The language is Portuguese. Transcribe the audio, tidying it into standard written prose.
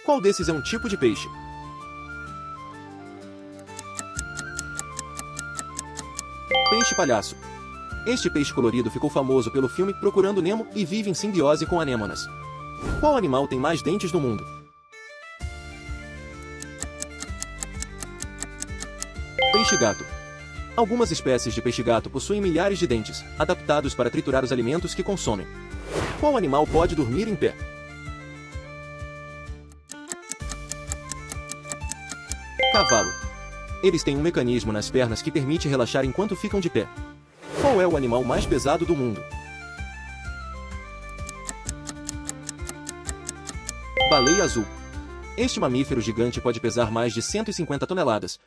Qual desses é um tipo de peixe? Peixe palhaço. Este peixe colorido ficou famoso pelo filme Procurando Nemo e vive em simbiose com anêmonas. Qual animal tem mais dentes no mundo? Peixe-gato. Algumas espécies de peixe-gato possuem milhares de dentes, adaptados para triturar os alimentos que consomem. Qual animal pode dormir em pé? Cavalo. Eles têm um mecanismo nas pernas que permite relaxar enquanto ficam de pé. Qual é o animal mais pesado do mundo? Baleia azul. Este mamífero gigante pode pesar mais de 150 toneladas,